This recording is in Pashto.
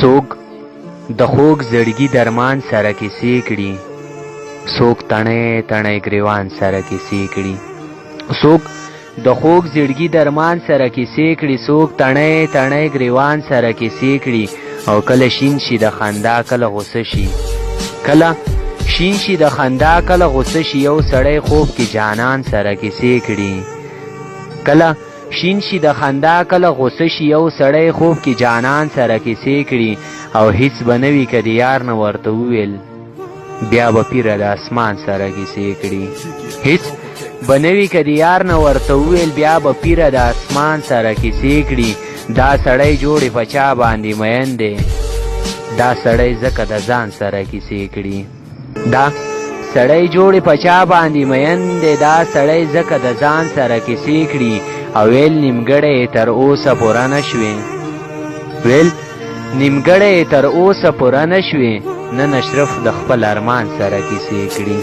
څوک د خوږ زړګي درمان سره کیسې کړي، څوک تڼۍ تڼۍ ګریوان سره کیسې کړي. څوک د خوږ زړګي درمان سره کیسې کړي، څوک تڼۍ تڼۍ ګریوان سره کیسې کړي. او کله شین شي د خندا کله غوسه شي، کله شین شي د خندا کله غوسه شي. یو سړی خوب کې جانان سره کیسې کړي، کله شین شي د خندا کله غوسه شي. یو سړی خوب کې جانان سره کیسې کړي. او هیڅ به نه وي که د یار نه ورته وویل، بیا به پیره د اسمان سره کیسې کړي. هیڅ به نه وي که د یار نه ورته وویل، بیا به پیره د اسمان سره کیسې کړي. دا سړی جوړې په چا باندې مین دی، دا سړی ځکه د ځان سره کیسې کړي. دا سړی جوړې په چا باندې مین دی، دا سړی ځکه د ځان سره کیسې کړي. او ویل نیمګړی تر اوسه پوره نه شوې، ویل نیمګړی تر اوسه پوره نه شوې، نن اشرف د خپل ارمان سره کیسې کړي.